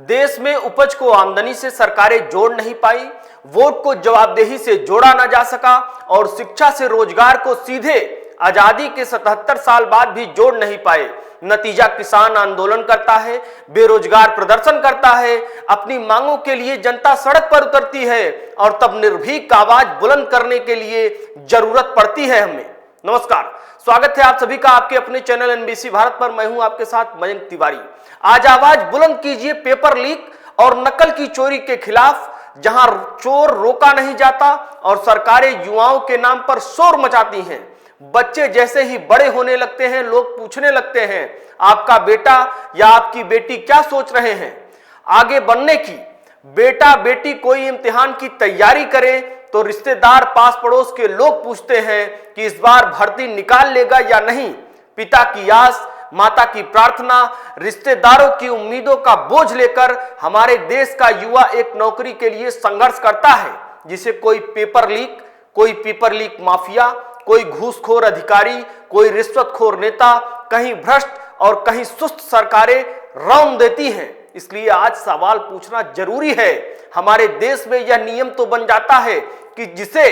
देश में उपज को आमदनी से सरकारें जोड़ नहीं पाई, वोट को जवाबदेही से जोड़ा ना जा सका और शिक्षा से रोजगार को सीधे आजादी के 77 साल बाद भी जोड़ नहीं पाए। नतीजा किसान आंदोलन करता है, बेरोजगार प्रदर्शन करता है, अपनी मांगों के लिए जनता सड़क पर उतरती है और तब निर्भीक आवाज बुलंद करने के लिए जरूरत पड़ती है हमें। नमस्कार, स्वागत है आप सभी का आपके अपने चैनल एनबीसी भारत पर। मैं हूं आपके साथ मयंक तिवारी। आज आवाज बुलंद कीजिए पेपर लीक और नकल की चोरी के खिलाफ, जहां चोर रोका नहीं जाता और सरकारें युवाओं के नाम पर शोर मचाती हैं। बच्चे जैसे ही बड़े होने लगते हैं, लोग पूछने लगते हैं आपका बेटा या आपकी बेटी क्या सोच रहे हैं आगे बढ़ने की। बेटा बेटी कोई इम्तिहान की तैयारी करे तो रिश्तेदार पास पड़ोस के लोग पूछते हैं कि इस बार भर्ती निकाल लेगा या नहीं। पिता की आस, माता की प्रार्थना, रिश्तेदारों की उम्मीदों का बोझ लेकर हमारे देश का युवा एक नौकरी के लिए संघर्ष करता है, जिसे कोई पेपर लीक माफिया, कोई घूसखोर अधिकारी, कोई रिश्वतखोर नेता, कहीं भ्रष्ट और कहीं सुस्त सरकारें रौंद देती हैं। इसलिए आज सवाल पूछना जरूरी है। हमारे देश में यह नियम तो बन जाता है कि जिसे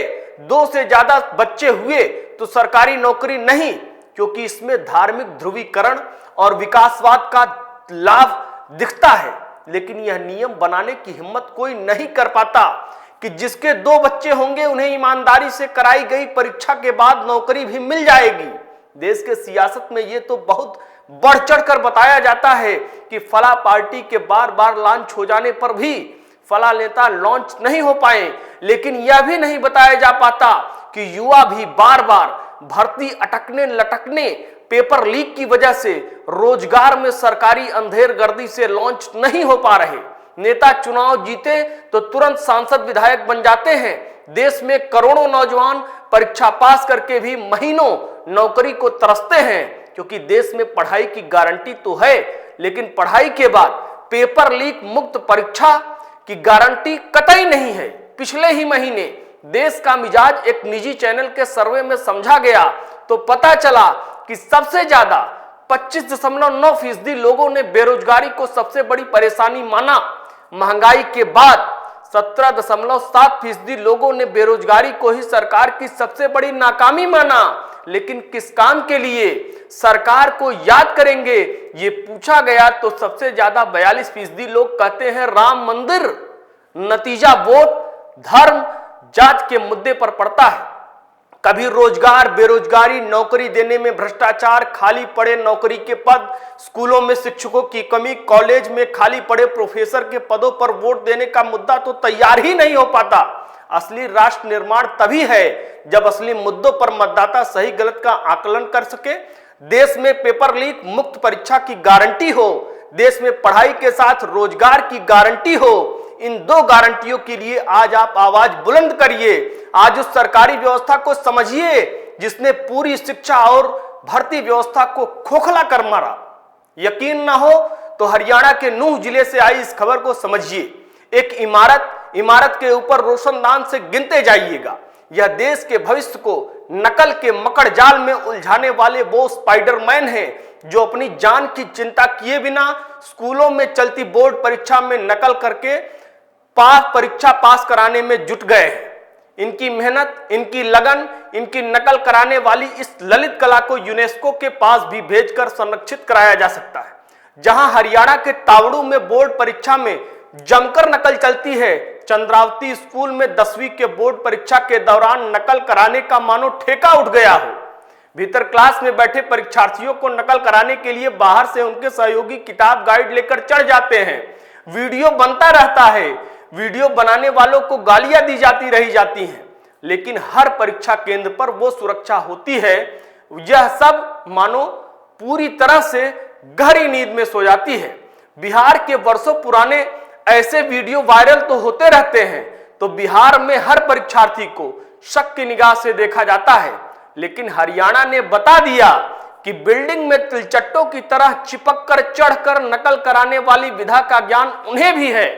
2 से ज्यादा बच्चे हुए तो सरकारी नौकरी नहीं, क्योंकि इसमें धार्मिक ध्रुवीकरण और विकासवाद का लाभ दिखता है। लेकिन यह नियम बनाने की हिम्मत कोई नहीं कर पाता कि जिसके 2 बच्चे होंगे उन्हें ईमानदारी से कराई गई परीक्षा के बाद नौकरी भी मिल जाएगी। देश के सियासत में यह तो बहुत बढ़ चढ़कर बताया जाता है कि फला पार्टी के बार बार लॉन्च हो जाने पर भी फला नेता लॉन्च नहीं हो पाए, लेकिन यह भी नहीं बताया जा पाता कि युवा भी बार बार भर्ती अटकने लटकने, पेपर लीक की वजह से रोजगार में सरकारी अंधेरगर्दी से लॉन्च नहीं हो पा रहे। नेता चुनाव जीते तो तुरंत सांसद विधायक बन जाते हैं। देश में करोड़ों नौजवान परीक्षा पास करके भी महीनों नौकरी को तरसते हैं, क्योंकि देश में पढ़ाई की गारंटी तो है, लेकिन पढ़ाई के बाद पेपर लीक मुक्त परीक्षा की गारंटी कतई नहीं है। पिछले ही महीने देश का मिजाज एक निजी चैनल के सर्वे में समझा गया तो पता चला कि सबसे ज्यादा 25.9% लोगों ने बेरोजगारी को सबसे बड़ी परेशानी माना। महंगाई के बाद 17.7% लोगों ने बेरोजगारी को ही सरकार की सबसे बड़ी नाकामी माना। लेकिन किस काम के लिए सरकार को याद करेंगे ये पूछा गया तो सबसे ज्यादा 42% लोग कहते हैं राम मंदिर। नतीजा वोट, धर्म, जात के मुद्दे पर पड़ता है। कभी रोजगार, बेरोजगारी, नौकरी देने में भ्रष्टाचार, खाली पड़े नौकरी के पद, स्कूलों में शिक्षकों की कमी, कॉलेज में खाली पड़े प्रोफेसर के पदों पर वोट देने का मुद्दा तो तैयार ही नहीं हो पाता। असली राष्ट्र निर्माण तभी है जब असली मुद्दों पर मतदाता सही गलत का आकलन कर सके। देश में पेपर लीक मुक्त परीक्षा की गारंटी हो, देश में पढ़ाई के साथ रोजगार की गारंटी हो। इन 2 गारंटियों के लिए आज आप आवाज बुलंद करिए। आज उस सरकारी व्यवस्था को समझिए जिसने पूरी शिक्षा और भर्ती व्यवस्था को खोखला कर मारा। यकीन ना हो तो हरियाणा के नूह जिले से आई इस खबर को समझिए। एक इमारत के ऊपर रोशनदान से गिनते जाइएगा। यह देश के भविष्य को नकल के मकड़ जाल में उलझाने वाले वो स्पाइडरमैन हैं जो अपनी जान की चिंता किए बिना स्कूलों में चलती बोर्ड परीक्षा में नकल करके परीक्षा पास कराने में जुट गए हैं। इनकी मेहनत, इनकी लगन, इनकी नकल कराने वाली इस ललित कला को यूनेस्को के पास भी भेजकर संरक्षित कराया जा सकता है। जहां हरियाणा के तावड़ू में बोर्ड परीक्षा में जमकर नकल चलती है, चंद्रावती स्कूल में 10वीं के बोर्ड परीक्षा के दौरान नकल कराने का मानो ठेका उठ गया हो। भीतर क्लास में बैठे परीक्षार्थियों को नकल कराने के लिए बाहर से उनके सहयोगी किताब गाइड लेकर चढ़ जाते हैं। वीडियो बनता रहता है, वीडियो बनाने वालों को गालियां दी जाती हैं, लेकिन हर परीक्षा केंद्र पर वो सुरक्षा होती है। यह सब मानो पूरी तरह से गहरी नींद में सो जाती है। बिहार के वर्षों पुराने ऐसे वीडियो वायरल तो होते रहते हैं, तो बिहार में हर परीक्षार्थी को शक की निगाह से देखा जाता है। लेकिन हरियाणा ने बता दिया कि बिल्डिंग में तिलचट्टों की तरह चिपक कर चढ़कर नकल कराने वाली विधा का ज्ञान उन्हें भी है।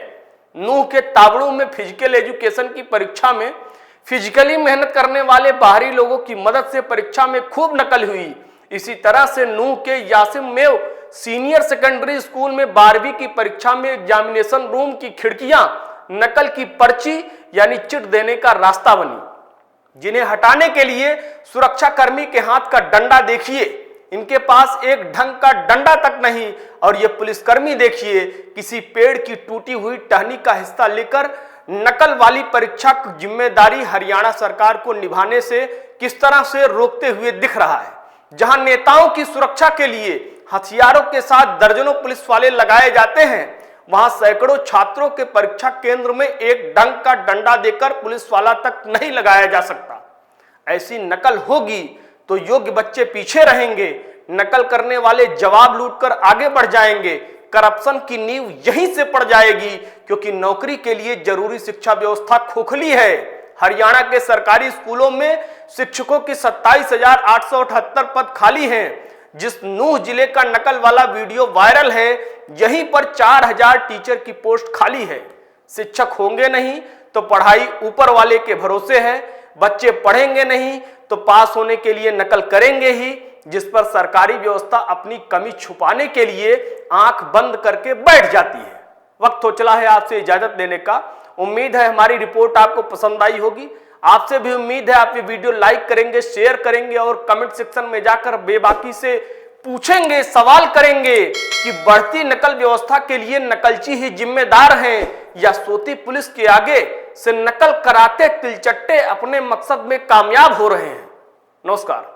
नूह के तावड़ू में फिजिकल एजुकेशन की परीक्षा में फिजिकली मेहनत करने वाले बाहरी लोगों की मदद से परीक्षा में खूब नकल हुई। इसी तरह से नूह के यासिम में सीनियर सेकेंडरी स्कूल में 12वीं की परीक्षा में एग्जामिनेशन रूम की खिड़कियां नकल की पर्ची यानी चिट देने का रास्ता बनी, जिन्हें हटाने के लिए सुरक्षा कर्मी के हाथ का डंडा देखिए, इनके पास एक ढंग का डंडा तक नहीं। और ये पुलिसकर्मी देखिए किसी पेड़ की टूटी हुई टहनी का हिस्सा लेकर नकल वाली परीक्षा की जिम्मेदारी हरियाणा सरकार को निभाने से किस तरह से रोकते हुए दिख रहा है। जहां नेताओं की सुरक्षा के लिए हथियारों के साथ दर्जनों पुलिस वाले लगाए जाते हैं, वहां सैकड़ों छात्रों के परीक्षा केंद्र में एक ढंग का डंडा देकर पुलिस वाला तक नहीं लगाया जा सकता। ऐसी नकल होगी तो योग्य बच्चे पीछे रहेंगे, नकल करने वाले जवाब लूटकर आगे बढ़ जाएंगे। करप्शन की नींव यहीं से पड़ जाएगी, क्योंकि नौकरी के लिए जरूरी शिक्षा व्यवस्था खोखली है। हरियाणा के सरकारी स्कूलों में शिक्षकों की 27,878 पद खाली हैं। जिस नूह जिले का नकल वाला वीडियो वायरल है, यहीं पर 4,000 टीचर की पोस्ट खाली है। शिक्षक होंगे नहीं तो पढ़ाई ऊपर वाले के भरोसे है, बच्चे पढ़ेंगे नहीं तो पास होने के लिए नकल करेंगे ही, जिस पर सरकारी व्यवस्था अपनी कमी छुपाने के लिए आंख बंद करके बैठ जाती है। वक्त हो चला है आपसे इजाजत लेने का। उम्मीद है हमारी रिपोर्ट आपको पसंद आई होगी। आपसे भी उम्मीद है आप ये वीडियो लाइक करेंगे, शेयर करेंगे और कमेंट सेक्शन में जाकर बेबाकी से पूछेंगे, सवाल करेंगे कि बढ़ती नकल व्यवस्था के लिए नकलची ही जिम्मेदार हैं या सोती पुलिस के आगे से नकल कराते तिलचट्टे अपने मकसद में कामयाब हो रहे हैं। नमस्कार।